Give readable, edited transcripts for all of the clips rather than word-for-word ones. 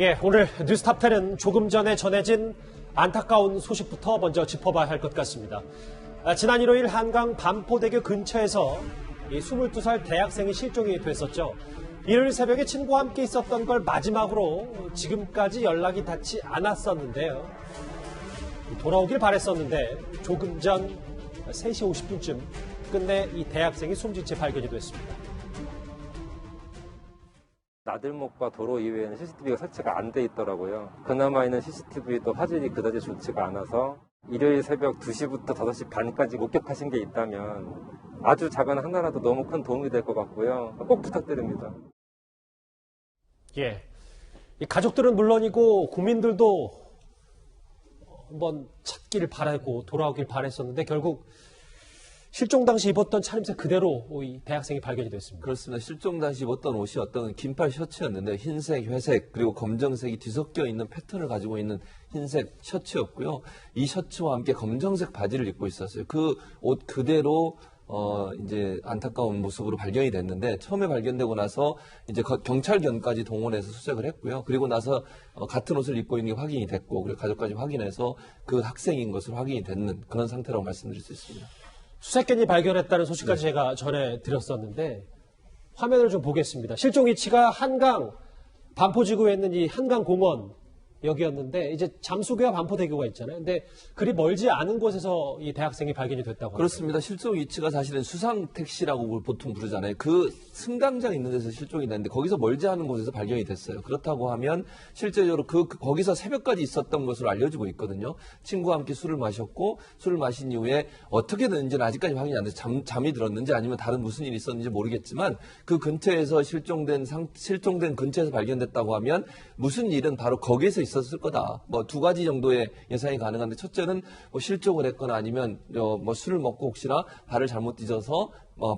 예, 오늘 뉴스탑10은 조금 전에 전해진 안타까운 소식부터 먼저 짚어봐야 할 것 같습니다. 지난 일요일 한강 반포대교 근처에서 이 22살 대학생이 실종이 됐었죠. 일요일 새벽에 친구와 함께 있었던 걸 마지막으로 지금까지 연락이 닿지 않았었는데요. 돌아오길 바랬었는데 조금 전 3시 50분쯤 끝내 이 대학생이 숨진 채 발견이 됐습니다. 나들목과 도로 이외에는 CCTV가 설치가 안 돼 있더라고요. 그나마 있는 CCTV도 화질이 그다지 좋지가 않아서 일요일 새벽 2시부터 5시 반까지 목격하신 게 있다면 아주 작은 하나라도 너무 큰 도움이 될 것 같고요. 꼭 부탁드립니다. 예, 이 가족들은 물론이고 국민들도 한번 찾기를 바라고 돌아오길 바랬었는데 결국 실종 당시 입었던 차림새 그대로 이 대학생이 발견이 됐습니다. 그렇습니다. 실종 당시 입었던 옷이 어떤 긴팔 셔츠였는데 흰색, 회색 그리고 검정색이 뒤섞여 있는 패턴을 가지고 있는 흰색 셔츠였고요. 이 셔츠와 함께 검정색 바지를 입고 있었어요. 그 옷 그대로 이제 안타까운 모습으로 발견이 됐는데 처음에 발견되고 나서 이제 경찰견까지 동원해서 수색을 했고요. 그리고 나서 같은 옷을 입고 있는 게 확인이 됐고 그리고 가족까지 확인해서 그 학생인 것으로 확인이 됐는 그런 상태라고 말씀드릴 수 있습니다. 수색견이 발견했다는 소식까지 제가 전해드렸었는데 화면을 좀 보겠습니다. 실종 위치가 한강 반포지구에 있는 이 한강공원 여기였는데 이제 잠수교와 반포대교가 있잖아요. 근데 그리 멀지 않은 곳에서 이 대학생이 발견이 됐다고 그렇습니다. 합니다. 실종 위치가 사실은 수상택시라고 보통 부르잖아요. 그 승강장 있는 데서 실종이 됐는데 거기서 멀지 않은 곳에서 발견이 됐어요. 그렇다고 하면 실제적으로 거기서 새벽까지 있었던 것으로 알려지고 있거든요. 친구와 함께 술을 마셨고 술을 마신 이후에 어떻게 됐는지는 아직까지 확인이 안 돼서 잠이 들었는지 아니면 다른 무슨 일이 있었는지 모르겠지만 그 근처에서 실종된 근처에서 발견됐다고 하면 무슨 일은 바로 거기에서 있었을 거다. 뭐 두 가지 정도의 예상이 가능한데 첫째는 뭐 실종을 했거나 아니면 뭐 술을 먹고 혹시나 발을 잘못 뒤져서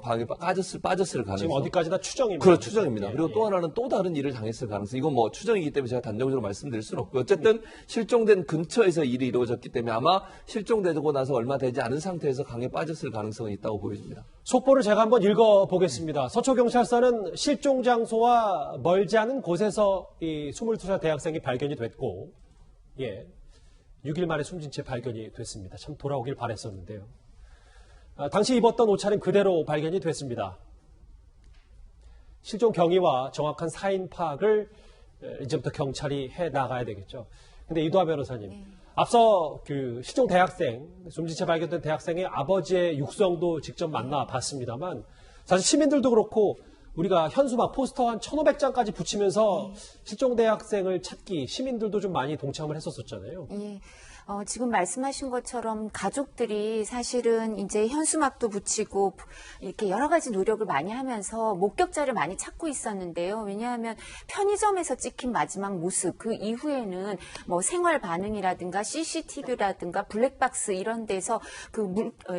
방에 빠졌을 가능성. 지금 어디까지나 추정입니다. 그렇죠, 추정입니다. 예, 그리고 또 하나는 또 다른 일을 당했을 가능성. 이건 뭐 추정이기 때문에 제가 단정적으로 말씀드릴 수는 없고요. 어쨌든 실종된 근처에서 일이 이루어졌기 때문에 아마 실종되고 나서 얼마 되지 않은 상태에서 강에 빠졌을 가능성은 있다고 보여집니다. 속보를 제가 한번 읽어보겠습니다. 서초경찰서는 실종 장소와 멀지 않은 곳에서 이 22살 대학생이 발견이 됐고, 6일 만에 숨진 채 발견이 됐습니다. 참 돌아오길 바랬었는데요. 당시 입었던 옷차림 그대로 발견이 됐습니다. 실종 경위와 정확한 사인 파악을 이제부터 경찰이 해 나가야 되겠죠. 근데 이도하 변호사님, 앞서 그 실종 대학생, 숨진 채 발견된 대학생의 아버지의 육성도 직접 만나봤습니다만 사실 시민들도 그렇고 우리가 현수막 포스터 한 1,500장까지 붙이면서 실종 대학생을 찾기 시민들도 좀 많이 동참을 했었잖아요. 예. 지금 말씀하신 것처럼 가족들이 사실은 이제 현수막도 붙이고 이렇게 여러 가지 노력을 많이 하면서 목격자를 많이 찾고 있었는데요. 왜냐하면 편의점에서 찍힌 마지막 모습, 그 이후에는 뭐 생활 반응이라든가 CCTV라든가 블랙박스 이런 데서 그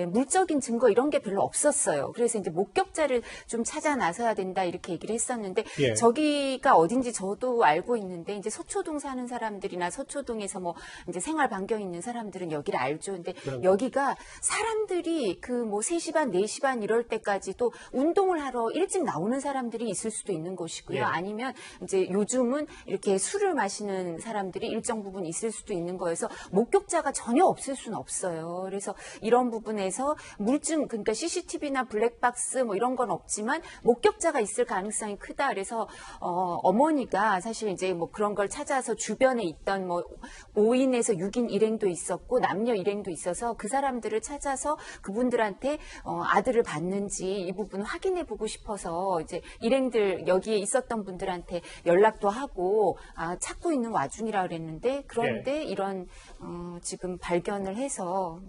물적인 증거 이런 게 별로 없었어요. 그래서 이제 목격자를 좀 찾아 나서야 된다 이렇게 얘기를 했었는데 저기가 어딘지 저도 알고 있는데 이제 서초동 사는 사람들이나 서초동에서 뭐 이제 생활 반경 있는 사람들은 여기를 알죠. 근데 여기가 사람들이 그 뭐 3시 반, 4시 반 이럴 때까지 또 운동을 하러 일찍 나오는 사람들이 있을 수도 있는 것이고요. 아니면 이제 요즘은 이렇게 술을 마시는 사람들이 일정 부분 있을 수도 있는 거여서 목격자가 전혀 없을 수는 없어요. 그래서 이런 부분에서 물증, 그러니까 CCTV나 블랙박스 뭐 이런 건 없지만 목격자가 있을 가능성이 크다. 그래서 어머니가 사실 이제 뭐 그런 걸 찾아서 주변에 있던 뭐 5인에서 6인 일행도 있었고 남녀 일행도 있어서 그 사람들을 찾아서 그분들한테 아들을 봤는지 이 부분 확인해 보고 싶어서 이제 일행들 여기에 있었던 분들한테 연락도 하고 찾고 있는 와중이라 그랬는데 그런데 이런 지금 발견을 해서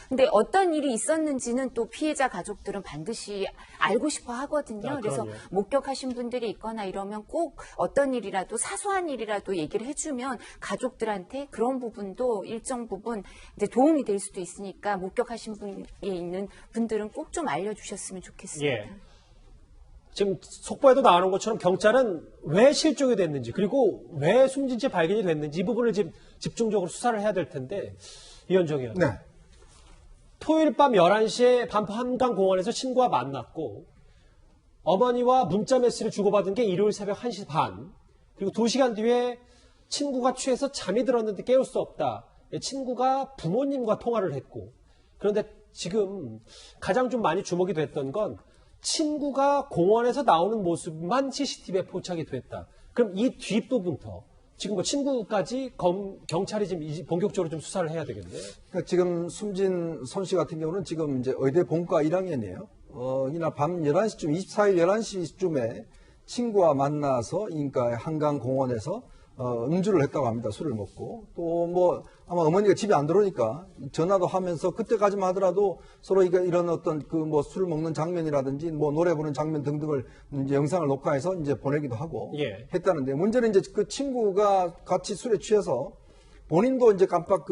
근데 어떤 일이 있었는지는 또 피해자 가족들은 반드시 알고 싶어 하거든요. 그래서 목격하신 분들이 있거나 이러면 꼭 어떤 일이라도 사소한 일이라도 얘기를 해주면 가족들한테 그런 부분도 일정 부분 이제 도움이 될 수도 있으니까 목격하신 분에 있는 분들은 꼭 좀 알려주셨으면 좋겠습니다. 지금 속보에도 나오는 것처럼 경찰은 왜 실종이 됐는지 그리고 왜 숨진 채 발견이 됐는지 이 부분을 지금 집중적으로 수사를 해야 될 텐데 이현정 의원. 토요일 밤 11시에 반포 한강공원에서 친구와 만났고 어머니와 문자 메시지를 주고받은 게 일요일 새벽 1시 반 그리고 2시간 뒤에 친구가 취해서 잠이 들었는데 깨울 수 없다. 친구가 부모님과 통화를 했고, 그런데 지금 가장 좀 많이 주목이 됐던 건 친구가 공원에서 나오는 모습만 CCTV에 포착이 됐다. 그럼 이 뒷부분부터 지금 뭐 친구까지 경찰이 지금 본격적으로 좀 수사를 해야 되겠는데. 그러니까 지금 숨진 손 씨 같은 경우는 지금 이제 의대 본과 1학년이에요. 이날 밤 11시쯤, 24일 11시쯤에 친구와 만나서, 그러니까 한강공원에서 음주를 했다고 합니다. 술을 먹고. 또 뭐 아마 어머니가 집에 안 들어오니까 전화도 하면서 그때까지만 하더라도 서로 이런 어떤 그 뭐 술 먹는 장면이라든지 뭐 노래 부르는 장면 등등을 이제 영상을 녹화해서 이제 보내기도 하고 예. 했다는데, 문제는 이제 그 친구가 같이 술에 취해서 본인도 이제 깜빡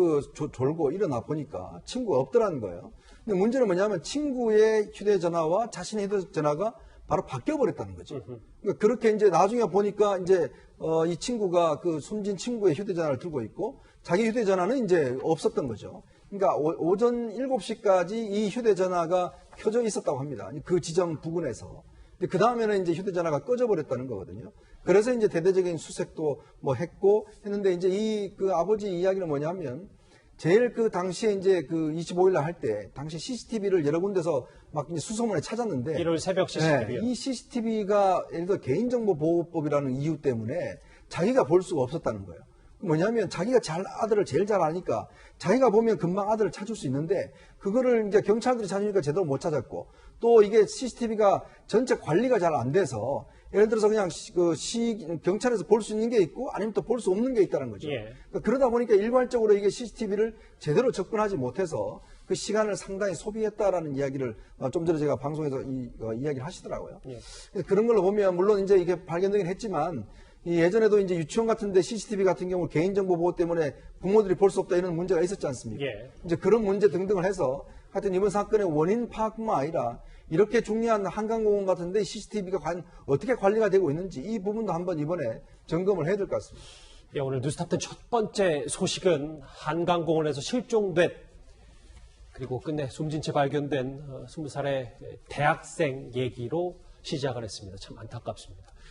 졸고 일어나 보니까 친구가 없더라는 거예요. 근데 문제는 뭐냐면 친구의 휴대전화와 자신의 휴대전화가 바로 바뀌어버렸다는 거죠. 그러니까 그렇게 이제 나중에 보니까 이제 이 친구가 그 숨진 친구의 휴대전화를 들고 있고 자기 휴대전화는 이제 없었던 거죠. 그러니까 오전 7시까지 이 휴대전화가 켜져 있었다고 합니다. 그 지점 부근에서. 그 다음에는 이제 휴대전화가 꺼져버렸다는 거거든요. 그래서 이제 대대적인 수색도 뭐 했고 했는데, 이제 그 아버지 이야기는 뭐냐면, 제일 그 당시에 이제 그 25일날 할 때, 당시 CCTV를 여러 군데서 막 이제 수소문에 찾았는데. 일요일 새벽 CCTV요. 네, 이 CCTV가 예를 들어 개인정보보호법이라는 이유 때문에 자기가 볼 수가 없었다는 거예요. 뭐냐면 자기가 아들을 제일 잘 아니까 자기가 보면 금방 아들을 찾을 수 있는데, 그거를 이제 경찰들이 찾으니까 제대로 못 찾았고, 또 이게 CCTV가 전체 관리가 잘 안 돼서 예를 들어서 그냥 경찰에서 볼 수 있는 게 있고 아니면 또 볼 수 없는 게 있다는 거죠. 예. 그러다 보니까 일괄적으로 이게 CCTV를 제대로 접근하지 못해서 그 시간을 상당히 소비했다라는 이야기를 좀 전에 제가 방송에서 이야기를 하시더라고요. 예. 그런 걸로 보면 물론 이제 이게 발견되긴 했지만, 예전에도 이제 유치원 같은 데 CCTV 같은 경우 개인정보 보호 때문에 부모들이 볼 수 없다 이런 문제가 있었지 않습니까? 예. 이제 그런 문제 등등을 해서 하여튼 이번 사건의 원인 파악뿐만 아니라 이렇게 중요한 한강공원 같은 데 CCTV가 과연 어떻게 관리가 되고 있는지 이 부분도 한번 이번에 점검을 해야 될 것 같습니다. 예, 오늘 뉴스탑텐 첫 번째 소식은 한강공원에서 실종된, 그리고 끝내 숨진 채 발견된 20살의 대학생 얘기로 시작을 했습니다. 참 안타깝습니다.